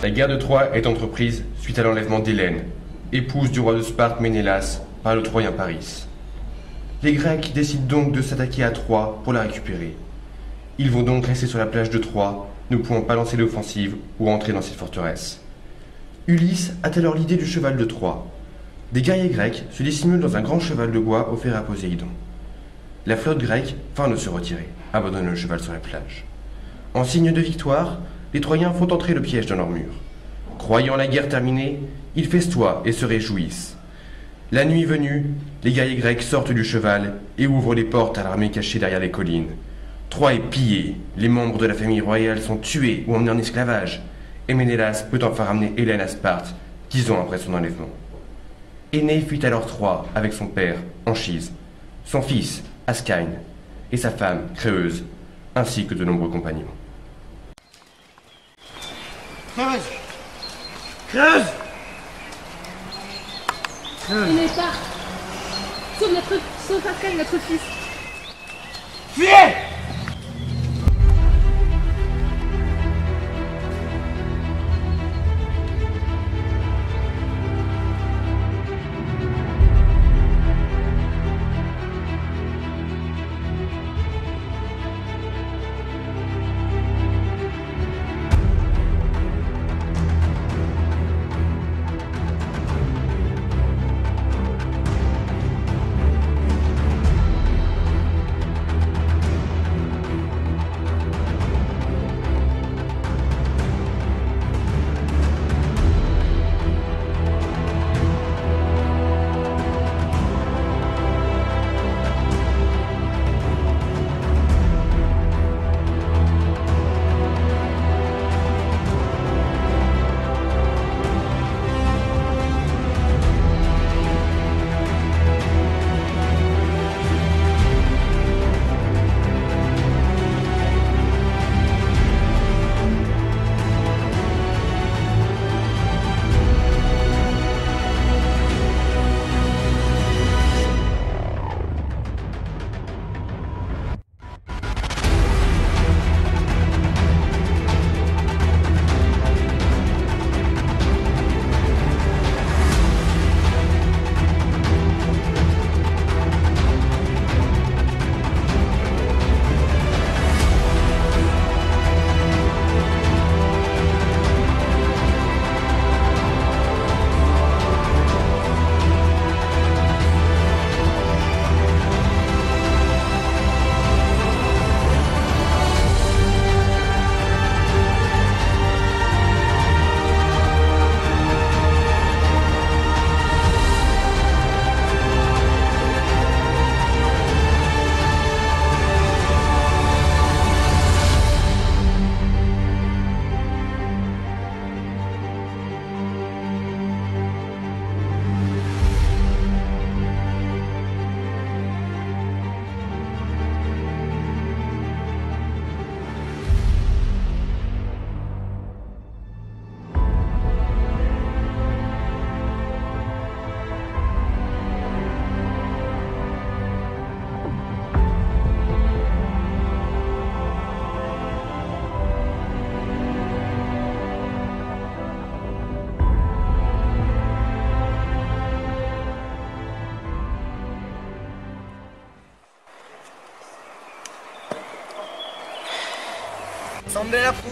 La guerre de Troie est entreprise suite à l'enlèvement d'Hélène, épouse du roi de Sparte Ménélas, par le Troyen Paris. Les Grecs décident donc de s'attaquer à Troie pour la récupérer. Ils vont donc rester sur la plage de Troie, ne pouvant pas lancer l'offensive ou entrer dans cette forteresse. Ulysse a alors l'idée du cheval de Troie. Des guerriers grecs se dissimulent dans un grand cheval de bois offert à Poséidon. La flotte grecque feint de se retirer, abandonne le cheval sur la plage. En signe de victoire, les Troyens font entrer le piège dans leurs murs. Croyant la guerre terminée, ils festoient et se réjouissent. La nuit venue, les guerriers grecs sortent du cheval et ouvrent les portes à l'armée cachée derrière les collines. Troie est pillée, les membres de la famille royale sont tués ou emmenés en esclavage, et Ménélas peut enfin ramener Hélène à Sparte, 10 ans après son enlèvement. Énée fuit alors Troie avec son père, Anchise, son fils, Ascagne, et sa femme, Créeuse, ainsi que de nombreux compagnons. Creuse! Creuse! Énée, part! Sauve Ascagne, notre fils! Fuyez! Semblez la proue.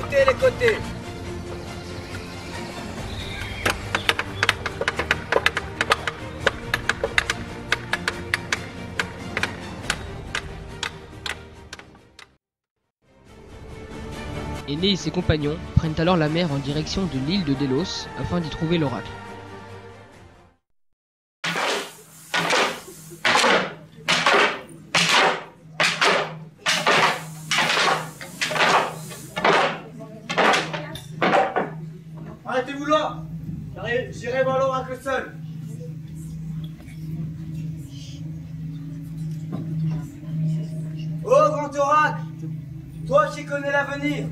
Montez les côtés. Énée et ses compagnons prennent alors la mer en direction de l'île de Délos afin d'y trouver l'oracle. Arrêtez-vous là. J'irai voir l'oracle seul. Oh grand oracle, toi qui connais l'avenir,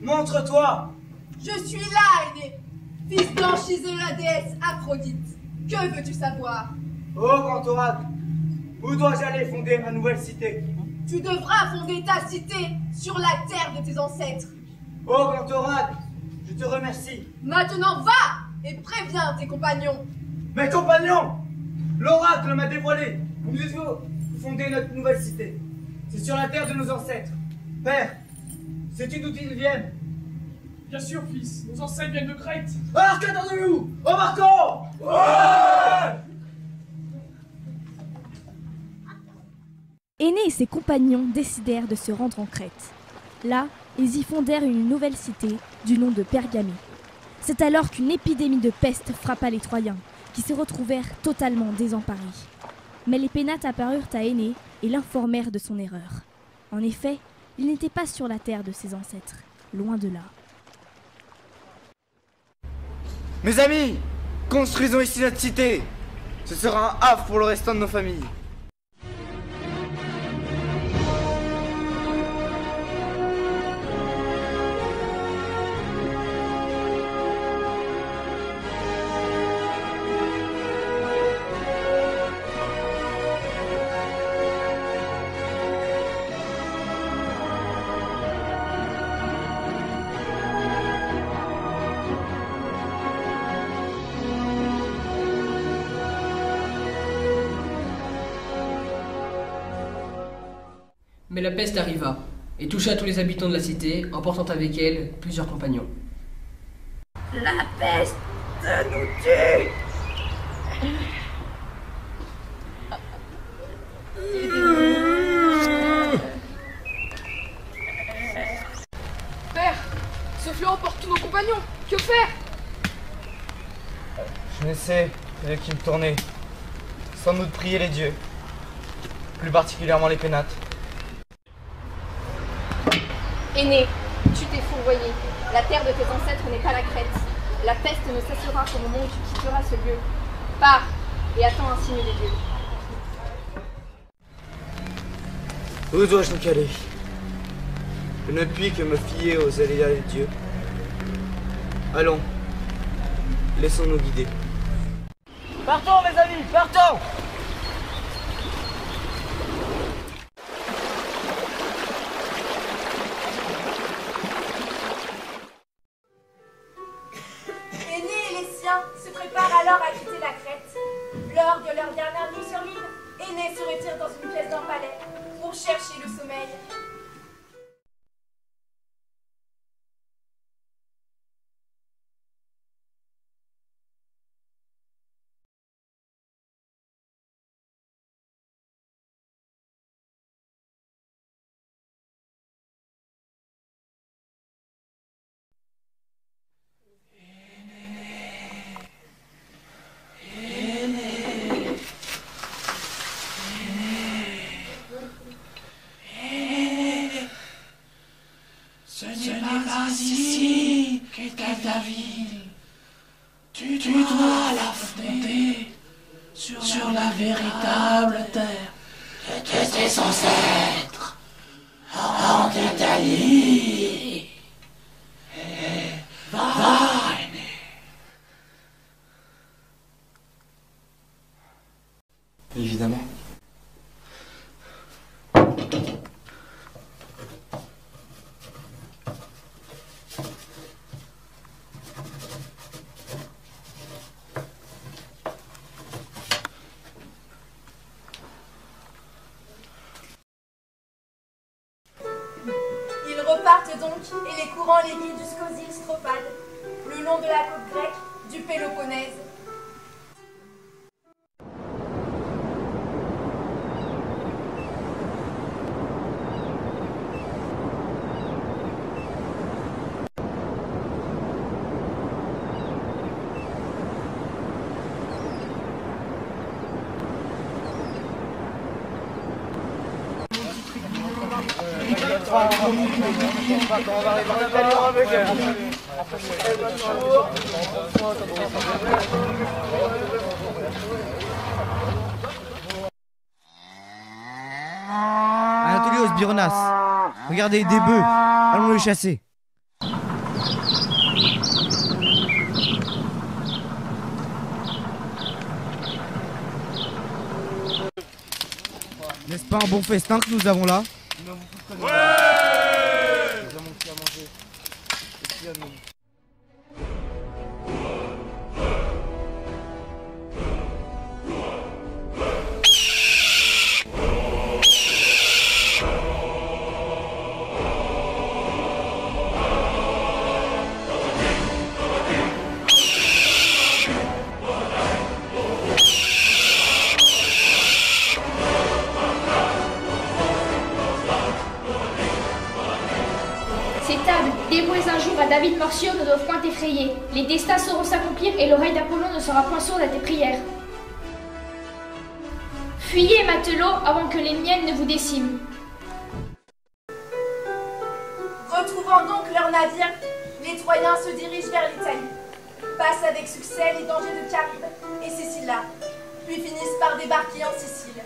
montre-toi. Je suis là, Énée, fils d'Anchise de la déesse Aphrodite. Que veux-tu savoir? Oh grand oracle, où dois-je aller fonder ma nouvelle cité? Tu devras fonder ta cité sur la terre de tes ancêtres. Oh grand oracle, je te remercie. Maintenant va et préviens tes compagnons. Mes compagnons, l'oracle m'a dévoilé. Nous devons fonder notre nouvelle cité. C'est sur la terre de nos ancêtres. Père, sais-tu d'où ils viennent? Bien sûr, fils, nos ancêtres viennent de Crète. Alors qu'attendons-nous? Embarquons! Ouais! Énée et ses compagnons décidèrent de se rendre en Crète. Là, ils y fondèrent une nouvelle cité du nom de Pergamée. C'est alors qu'une épidémie de peste frappa les Troyens, qui se retrouvèrent totalement désemparés. Mais les Pénates apparurent à Énée et l'informèrent de son erreur. En effet, il n'était pas sur la terre de ses ancêtres, loin de là. Mes amis, construisons ici notre cité. Ce sera un havre pour le restant de nos familles. Mais la peste arriva et toucha tous les habitants de la cité, emportant avec elle plusieurs compagnons. La peste nous tue. Père, ce fléau emporte tous nos compagnons. Que faire? Je ne sais de qui me tourner. Sans doute prier les dieux. Plus particulièrement les Pénates. Aîné, tu t'es fourvoyé. La terre de tes ancêtres n'est pas la Crète. La peste ne cessera qu'au moment où tu quitteras ce lieu. Pars et attends un signe des dieux. Où dois-je donc aller? Je ne puis que me fier aux aléas des dieux. Allons, laissons-nous guider. Partons mes amis, partons! Énée et les siens se préparent alors à quitter la Crète. Lors de leur dernière nuit sur l'île, Énée se retire dans une pièce d'un palais pour chercher le sommeil. Ce n'est pas ici qu'est ta ville. Tu dois la fonder sur la véritable terre de tes ancêtres, en Italie. Va, Aîné. Évidemment. parcourant les guides jusqu'aux îles Strophades, le long de la côte grecque du Péloponnèse. Anatolios, Bironas, regardez, des bœufs, allons les chasser. N'est-ce pas un bon festin que nous avons là? Ouais! Nous avons aussi à manger. Et puis à nous. Ces tables, dévouées un jour à David Morcio, ne doivent point t'effrayer. Les destins sauront s'accomplir et l'oreille d'Apollon ne sera point sourde à tes prières. Fuyez, matelots, avant que les miennes ne vous déciment. Retrouvant donc leur navire, les Troyens se dirigent vers l'Italie, passent avec succès les dangers de Charybde et Sicilla, puis finissent par débarquer en Sicile.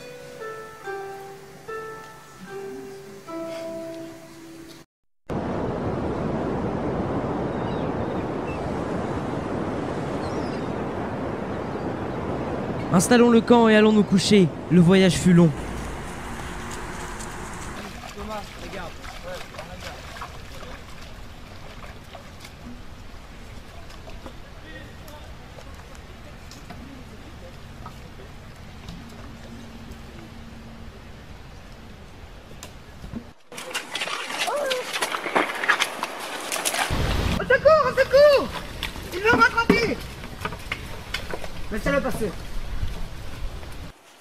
Installons le camp et allons nous coucher. Le voyage fut long. Thomas, regarde. Au secours! Au secours! Ils veulent m'attraper! Laissez-le passer.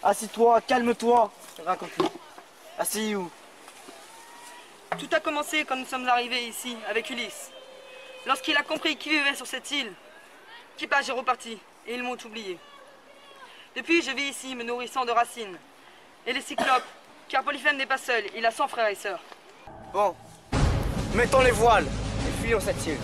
Assis-toi, calme-toi. Raconte-nous. Assis où? Tout a commencé quand nous sommes arrivés ici avec Ulysse. Lorsqu'il a compris qui vivait sur cette île, l'équipage est reparti et ils m'ont oublié. Depuis, je vis ici me nourrissant de racines et les cyclopes, car Polyphème n'est pas seul, il a 100 frères et sœurs. Bon, mettons les voiles et fuyons cette île.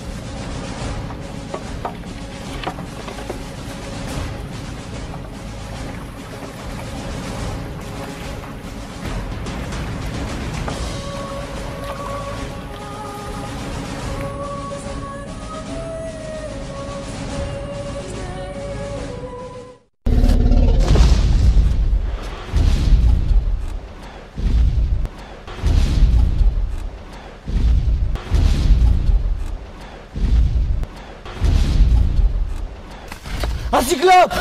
Un cyclope!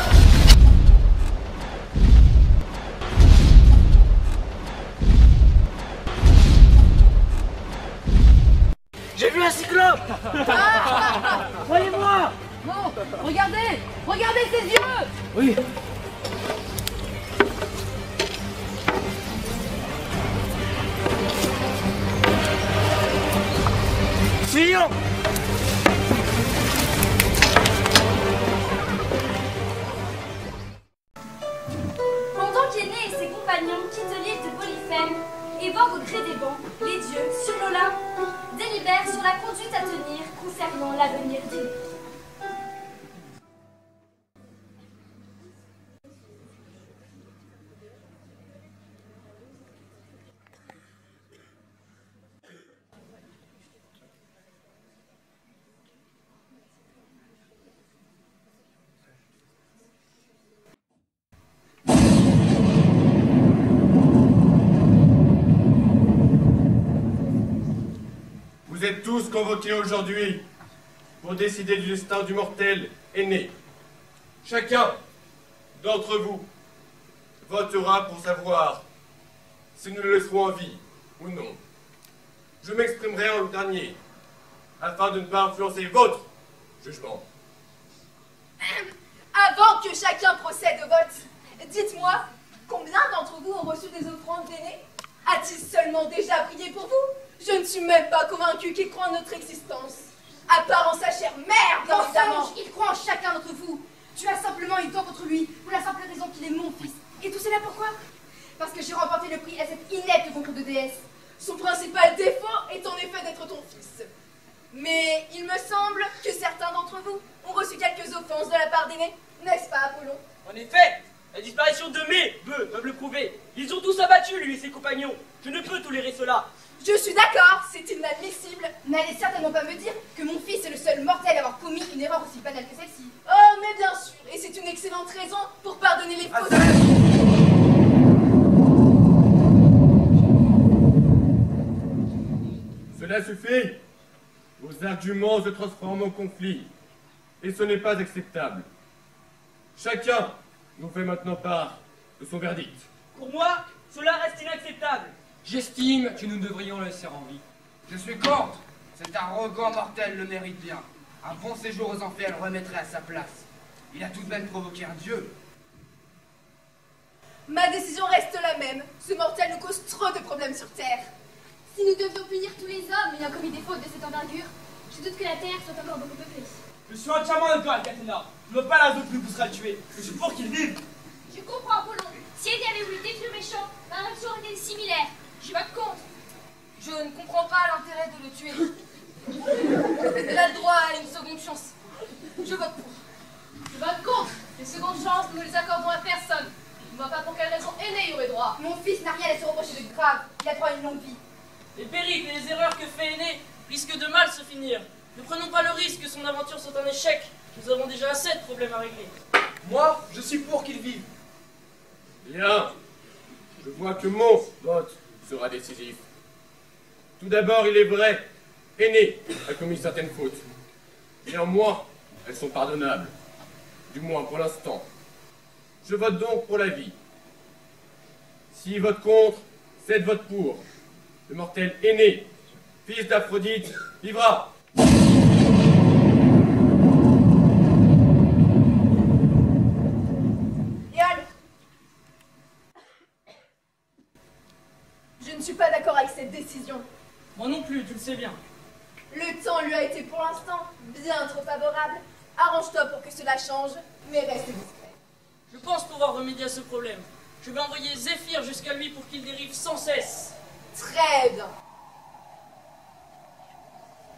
J'ai vu un cyclope! Croyez-moi! Non, regardez! Regardez ses yeux! Oui. Fuyons! Pendant qu'Énée et ses compagnons quittent l'île de Polyphème et voguent au gré des vents, les dieux, sur l'Olympе, délibèrent sur la conduite à tenir concernant l'avenir d'Énée. Vous êtes tous convoqués aujourd'hui pour décider du destin du mortel Énée. Chacun d'entre vous votera pour savoir si nous le laisserons en vie ou non. Je m'exprimerai en dernier. afin de ne pas influencer votre jugement. Avant que chacun procède au vote, dites-moi, combien d'entre vous ont reçu des offrandes d'aînés? A-t-il seulement déjà prié pour vous? Je ne suis même pas convaincue qu'il croit en notre existence. À part en sa chère mère, bien évidemment. Mensonge, il croit en chacun d'entre vous. Tu as simplement une tort contre lui, pour la simple raison qu'il est mon fils. Et tout cela pourquoi? Parce que j'ai remporté le prix à cette inepte concours de déesse. Son principal défaut est en effet d'être ton fils. Mais il me semble que certains d'entre vous ont reçu quelques offenses de la part d'aînés, n'est-ce pas, Apollon? En effet, la disparition de mes bœufs peuvent le prouver. Ils ont tous abattu, lui et ses compagnons. Je ne peux tolérer cela. Je suis d'accord, c'est inadmissible. N'allez certainement pas me dire que mon fils est le seul mortel à avoir commis une erreur aussi banale que celle-ci. Oh, mais bien sûr, et c'est une excellente raison pour pardonner les fautes. Cela suffit. Vos arguments se transforment en conflit. Et ce n'est pas acceptable. Chacun nous fait maintenant part de son verdict. Pour moi, cela reste inacceptable. J'estime que nous devrions le laisser en vie. Je suis contre. Cet arrogant mortel le mérite bien. Un bon séjour aux enfers le remettrait à sa place. Il a tout de même provoqué un dieu. Ma décision reste la même. Ce mortel nous cause trop de problèmes sur Terre. Si nous devions punir tous les hommes ayant commis des fautes de cette envergure, je doute que la Terre soit encore beaucoup peuplée. Je suis entièrement d'accord avec Athéna. Je ne veux pas l'un d'eux plus poussera à le tuer. Je suis pour qu'il vive. Je comprends, Apollon. Si Aîné avait voulu détruire le méchant, ma réaction aurait été similaire. Je vote contre. Je ne comprends pas l'intérêt de le tuer. Il a le droit à une seconde chance. Je vote pour. Je vote contre. Les secondes chances, nous ne les accordons à personne. Je ne vois pas pour quelle raison Aîné y aurait droit. Mon fils n'a rien à se reprocher de grave. Il a droit à une longue vie. Les périples et les erreurs que fait Aîné risquent de mal se finir. Ne prenons pas le risque que son aventure soit un échec. Nous avons déjà assez de problèmes à régler. Moi, je suis pour qu'il vive. Bien. Je vois que mon vote sera décisif. Tout d'abord, il est vrai, Aîné a commis certaines fautes. Néanmoins, elles sont pardonnables. Du moins pour l'instant. Je vote donc pour la vie. S'il vote contre, 7 votes pour. Le mortel Aîné, fils d'Aphrodite, vivra. Éole, je ne suis pas d'accord avec cette décision. Moi non plus, tu le sais bien. Le temps lui a été pour l'instant bien trop favorable. Arrange-toi pour que cela change, mais reste discret. Je pense pouvoir remédier à ce problème. Je vais envoyer Zéphyr jusqu'à lui pour qu'il dérive sans cesse. Très bien.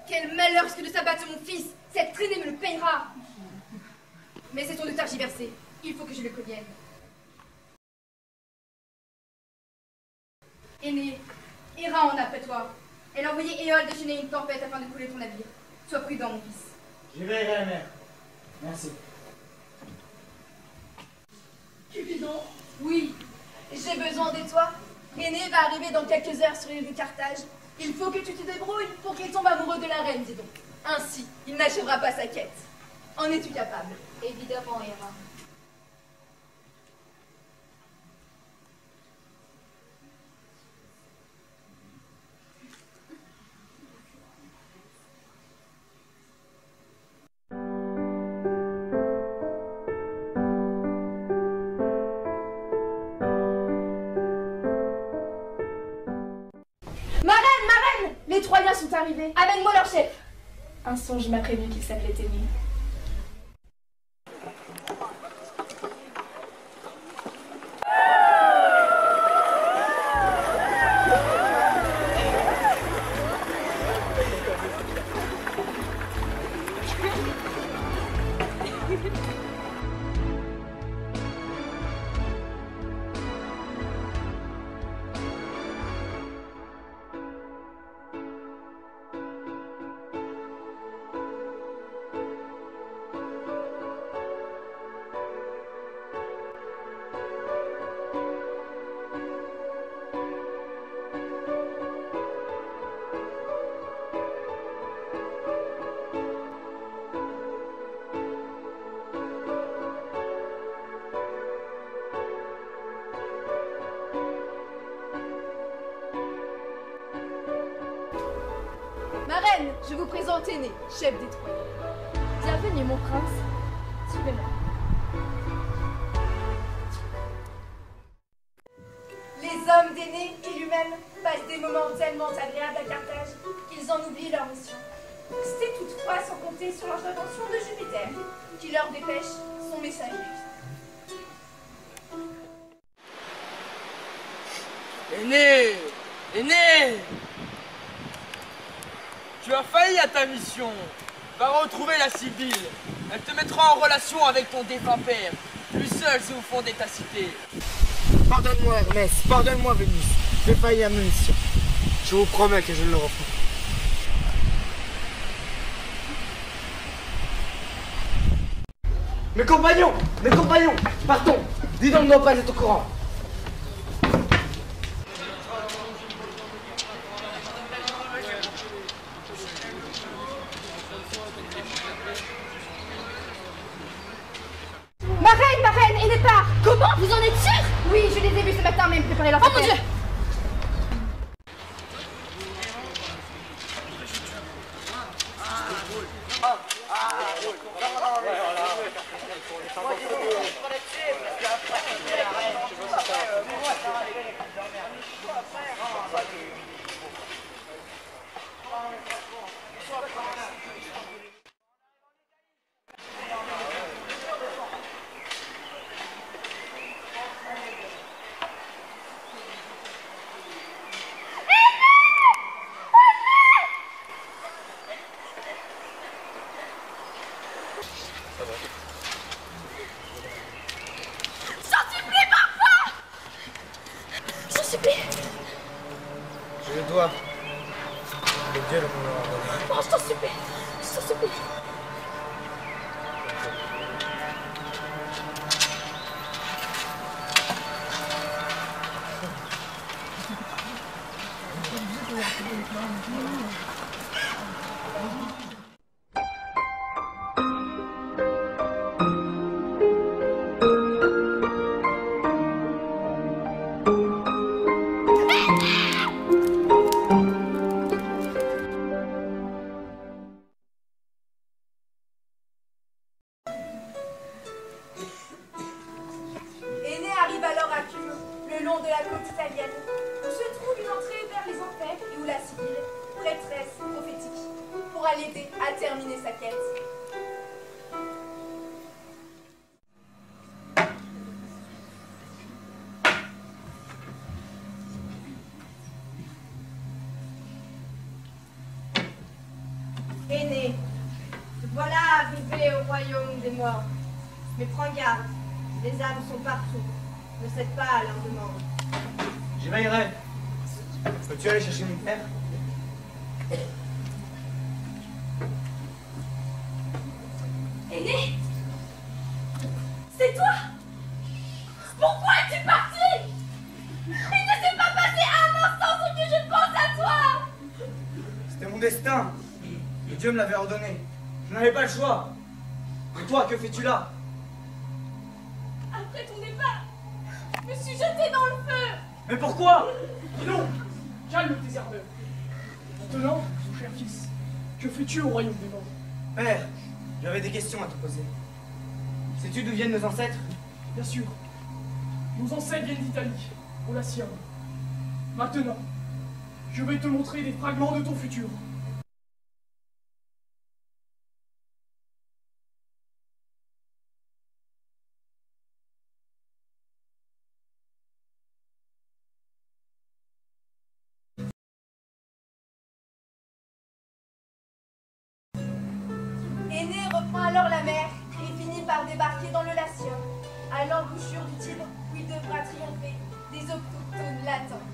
Quel malheur risque de s'abattre sur mon fils. Cette traînée me le payera. Mais cessons de tergiverser. Il faut que je le convienne. Aîné, Héra en a après toi. Elle a envoyé Éole déchaîner une tempête afin de couler ton navire. Sois prudent, mon fils. J'irai à la mer. Merci. Cupidon, oui, j'ai besoin de toi. Aîné va arriver dans quelques heures sur l'île de Carthage. Il faut que tu te débrouilles pour qu'il tombe amoureux de la reine, dis donc. Ainsi, il n'achèvera pas sa quête. En es-tu capable? Évidemment, Héra. Les Troyens sont arrivés. Amène-moi leur chef. Un songe m'a prévenu qu'il s'appelait Aîné. Je vous présente Aîné, chef des Troyens. Bienvenue, mon prince. Suivez-moi. Les hommes d'Aîné et lui-même passent des moments tellement agréables à Carthage qu'ils en oublient leur mission. C'était toutefois sans compter sur l'intervention de Jupiter, qui leur dépêche son messager. Aîné! Aîné! Tu as failli à ta mission. Va retrouver la Sibylle. Elle te mettra en relation avec ton défunt père. Lui seul sait où fonder ta cité. Pardonne-moi Hermès, pardonne-moi Vénus. J'ai failli à ma mission. Je vous promets que je ne le referai pas. Mes compagnons, partons. Dis donc ne doit pas être au courant. Ma reine, Aîné part. Comment? Vous en êtes sûr? Oui, je les ai vus ce matin même préparer leur Oh mon Dieu! Je le dois. Le Dieu le pourra. Oh, je t'en supplie. Je t'en supplie. Aîné arrive alors à Cume, le long de la côte italienne, où se trouve une entrée vers les enfers et où la Sibylle, prêtresse prophétique, pourra l'aider à terminer sa quête. Aîné, te voilà arrivé au royaume des morts. Mais prends garde, les âmes sont partout. Ne cède pas à leur demande. J'y veillerai. Peux-tu aller chercher mon père? Aîné, c'est toi? Pourquoi es-tu parti? Il ne s'est pas passé un instant sans que je pense à toi. C'était mon destin. Et Dieu me l'avait ordonné. Je n'avais pas le choix. Et toi, que fais-tu là? Après ton départ, je me suis jetée dans le feu. Mais pourquoi? Non, calme tes ardeurs. Maintenant, mon cher fils, que fais-tu au royaume des morts? Père, j'avais des questions à te poser. Sais-tu d'où viennent nos ancêtres? Bien sûr. Nos ancêtres viennent d'Italie, au Latium. Maintenant, je vais te montrer des fragments de ton futur. Aîné reprend alors la mer et finit par débarquer dans le Latium, à l'embouchure du Tibre, où il devra triompher des autochtones latins.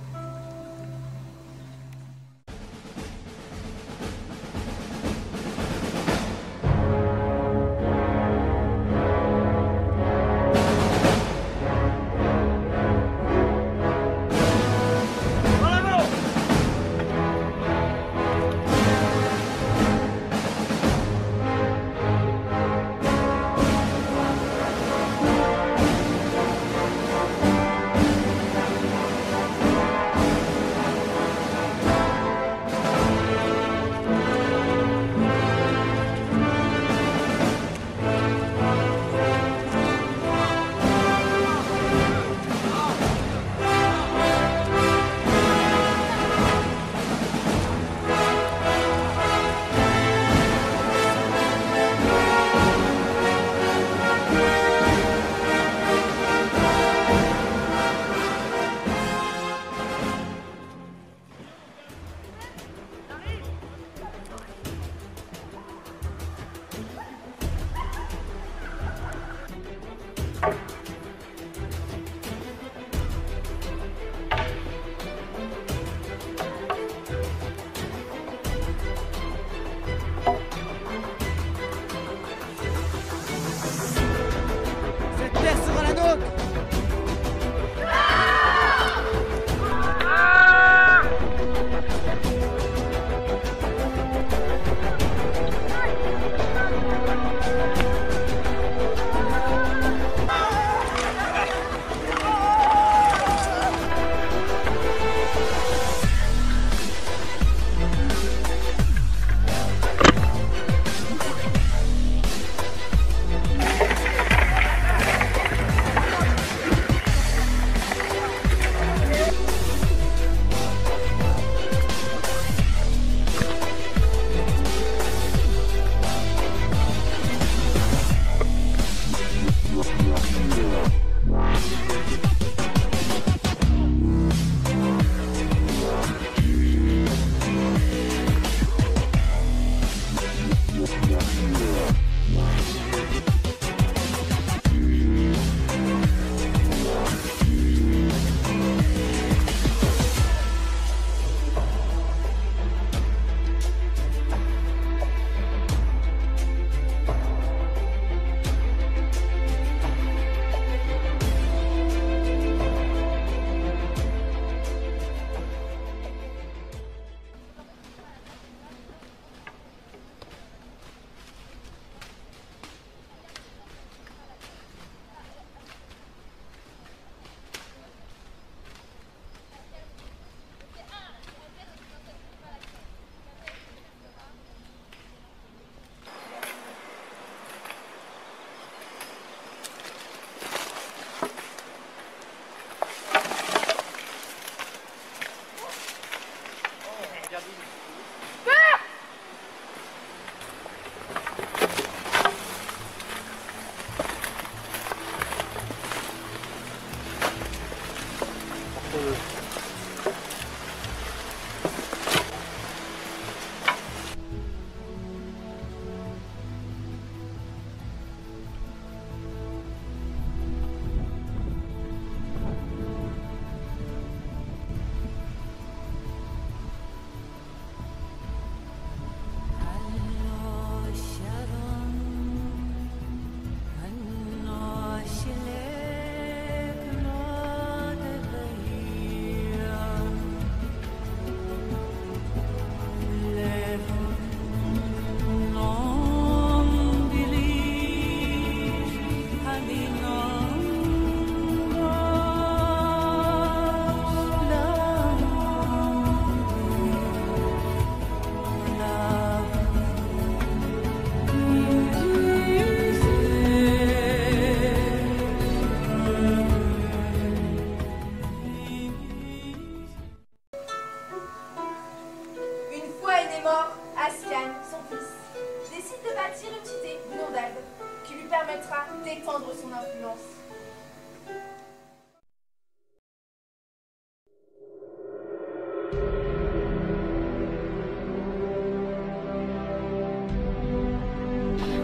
permettra d'étendre son influence.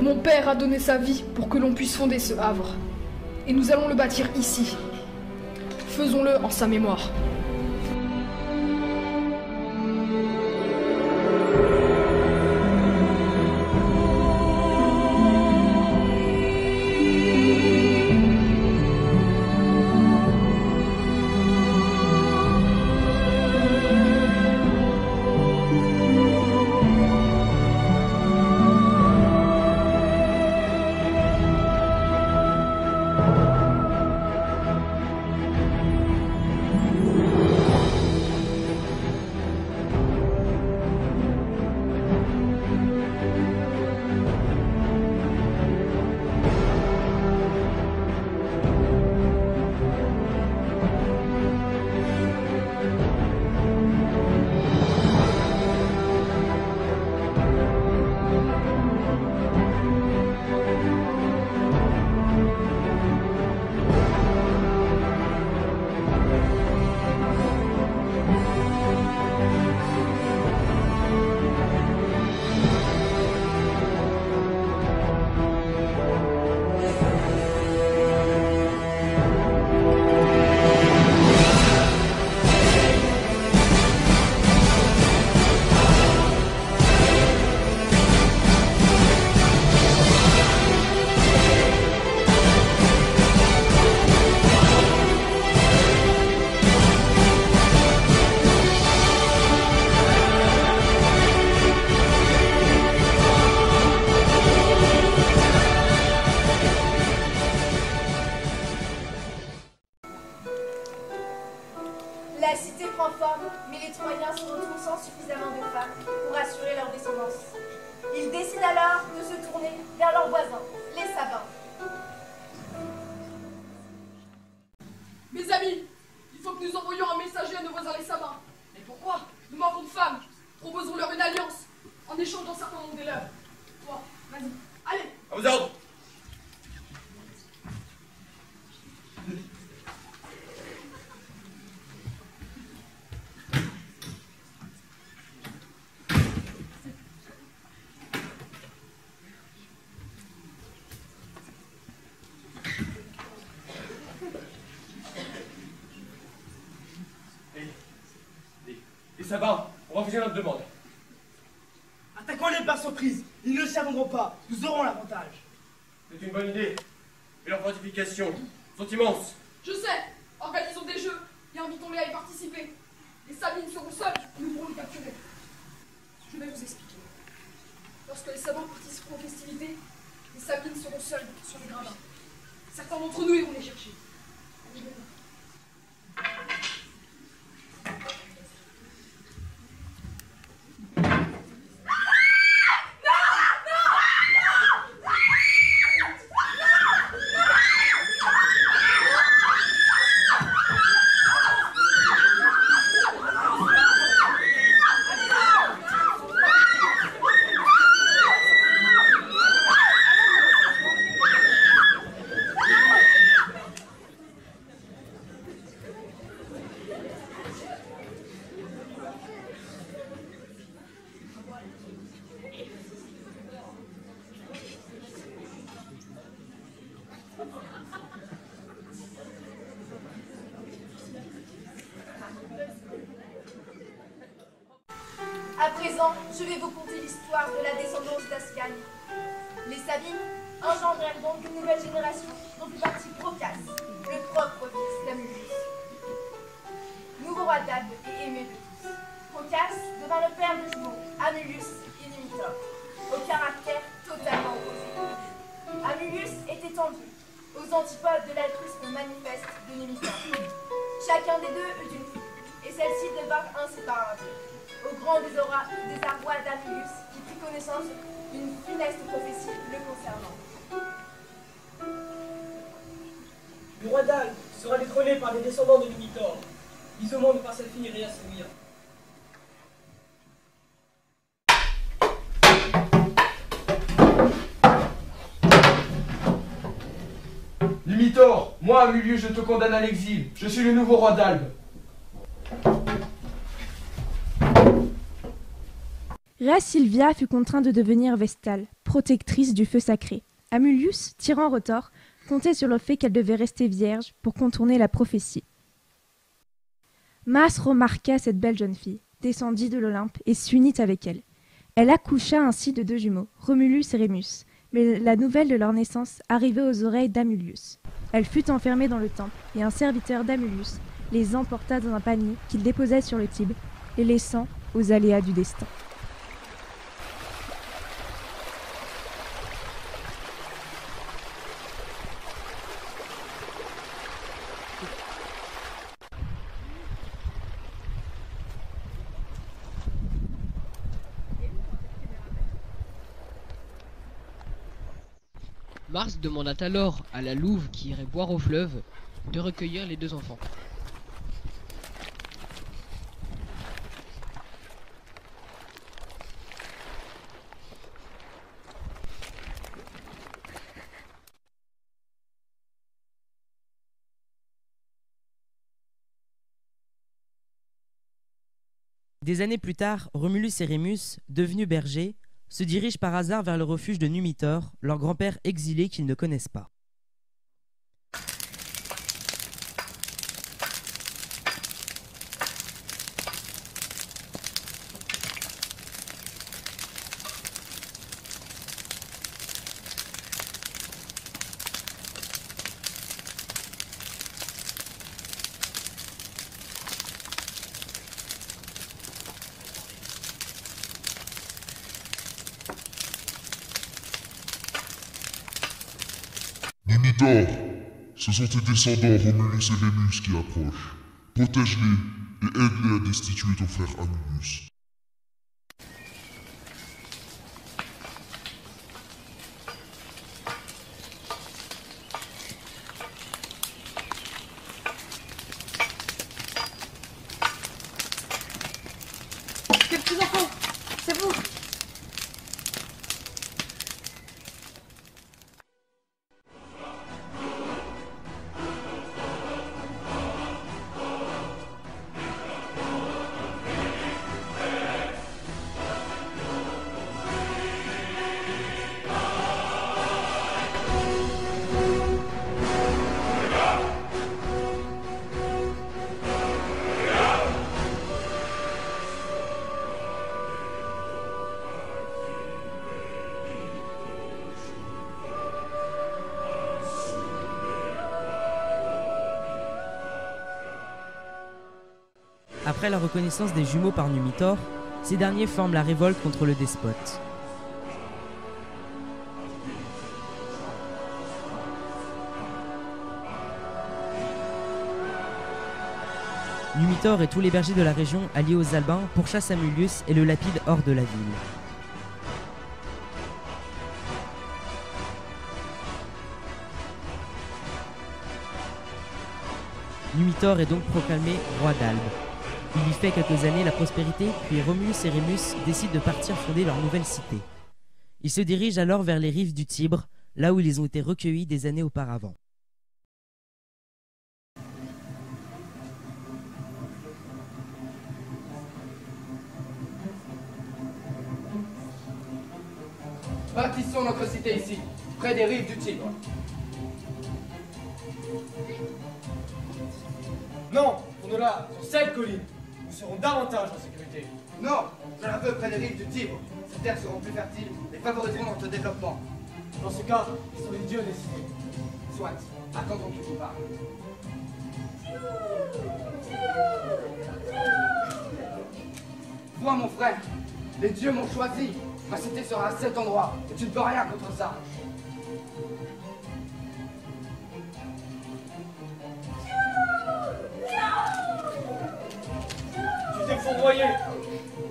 Mon père a donné sa vie pour que l'on puisse fonder ce havre. Et nous allons le bâtir ici. Faisons-le en sa mémoire. La cité prend forme, mais les Troyens se retrouvent sans suffisamment de femmes pour assurer leur descendance. Ils décident alors de se tourner vers leurs voisins, les Sabins. Mes amis, il faut que nous envoyions un messager à nos voisins les Sabins. Mais pourquoi? Nous manquons de femmes. Proposons-leur une alliance, en échange d'un certain nombre des leurs. Toi, vas-y, allez. À vos ordres. Les Sabins ont refusé notre demande. Attaquons-les par surprise. Ils ne s'abandonneront pas. Nous aurons l'avantage. C'est une bonne idée. Mais leurs fortifications sont immenses. Je sais. Organisons des jeux et invitons-les à y participer. Les Sabines seront seuls, nous pourrons les capturer. Je vais vous expliquer. Lorsque les Sabins participeront aux festivités, les Sabines seront seuls sur les gradins. Certains d'entre nous iront les chercher. À présent, je vais vous conter l'histoire de la descendance d'Ascanie. Les Sabines engendrèrent donc une nouvelle génération dont fit partie Procas, le propre fils d'Amulus. Nouveau roi d'Albe et aimé de tous, Procas devint le père de jumeaux, Amulus et Numitor, au caractère totalement opposé. Amulus était tendu, aux antipodes de l'altruisme manifeste de Numitor. Chacun des deux eut une fille, et celle-ci devint inséparable. Au grand désarroi d'Amulus, qui prit connaissance d'une funeste prophétie le concernant. Le roi d'Albe sera détrôné par des descendants de Numitor. Isomon ne pas sa fille Rhea Sémia. Numitor, moi, Amulius, je te condamne à l'exil. Je suis le nouveau roi d'Albe. Rhea Silvia fut contrainte de devenir Vestale, protectrice du feu sacré. Amulius, tyran retors, comptait sur le fait qu'elle devait rester vierge pour contourner la prophétie. Mars remarqua cette belle jeune fille, descendit de l'Olympe et s'unit avec elle. Elle accoucha ainsi de 2 jumeaux, Romulus et Rémus, mais la nouvelle de leur naissance arrivait aux oreilles d'Amulius. Elle fut enfermée dans le temple et un serviteur d'Amulius les emporta dans un panier qu'il déposa sur le Tibre, les laissant aux aléas du destin. Mars demanda alors à la louve qui irait boire au fleuve de recueillir les 2 enfants. Des années plus tard, Romulus et Rémus, devenus bergers, se dirigent par hasard vers le refuge de Numitor, leur grand-père exilé qu'ils ne connaissent pas. Numitor, ce sont tes descendants Romulus et Rémus qui approchent. Protège-les et aide-les à destituer ton frère Amulius. Les petits enfants, c'est vous. Après la reconnaissance des jumeaux par Numitor, ces derniers forment la révolte contre le despote. Numitor et tous les bergers de la région alliés aux Albins pourchassent Amulius et le lapident hors de la ville. Numitor est donc proclamé roi d'Albe. Il y fait quelques années la prospérité, puis Romulus et Rémus décident de partir fonder leur nouvelle cité. Ils se dirigent alors vers les rives du Tibre, là où ils ont été recueillis des années auparavant. Bâtissons notre cité ici, près des rives du Tibre. Non, tourne-la sur cette colline. Nous serons davantage en sécurité. Non, je la veux près des rives du Tibre. Ces terres seront plus fertiles et favoriseront notre développement. Dans ce cas, ils sont les dieux décidés. Soit, attendons qu'il vous parle. Moi, mon frère, les dieux m'ont choisi. Ma cité sera à cet endroit et tu ne peux rien contre ça. Tu t'es fourvoyé.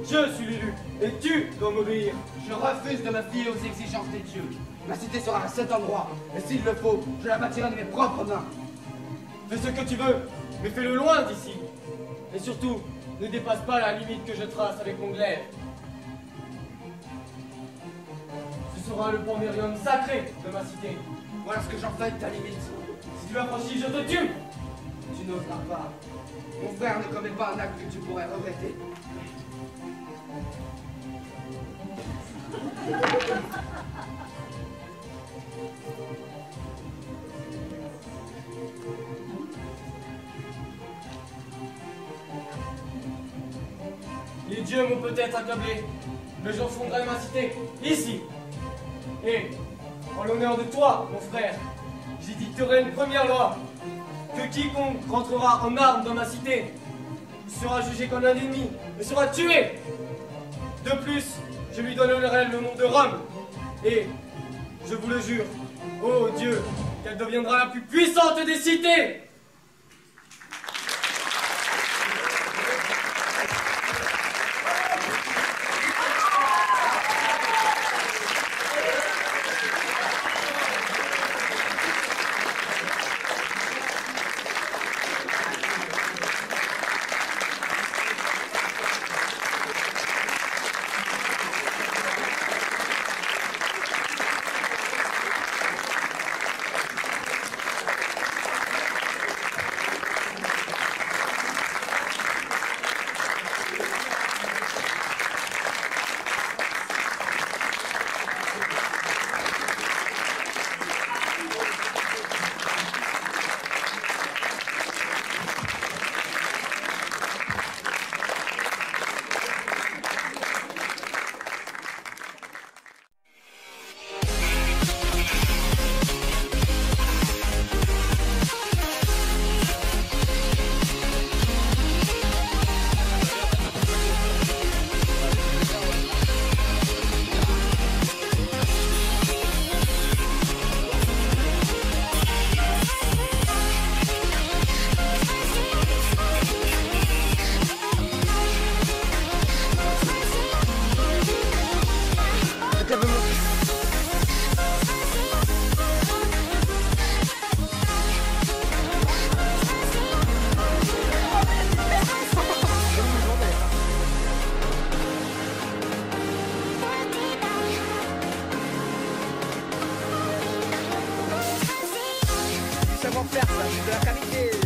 Je suis l'élu et tu dois m'obéir. Je refuse de me fier aux exigences des dieux. Ma cité sera à cet endroit et s'il le faut, je la bâtirai de mes propres mains. Fais ce que tu veux, mais fais-le loin d'ici. Et surtout, ne dépasse pas la limite que je trace avec mon glaive. Ce sera le pandérium sacré de ma cité. Voilà ce que j'en fais de ta limite. Si tu m'affranchis, je te tue. Tu n'oseras pas. Mon frère ne commet pas un acte que tu pourrais regretter. Les dieux m'ont peut-être accablé, mais j'enfonderai ma cité, ici. Et, en l'honneur de toi, mon frère, j'édicterai une première loi, que quiconque rentrera en armes dans ma cité sera jugé comme un ennemi et sera tué. De plus, je lui donnerai le nom de Rome, et, je vous le jure, ô Dieu, qu'elle deviendra la plus puissante des cités. Faire ça, c'est de la qualité.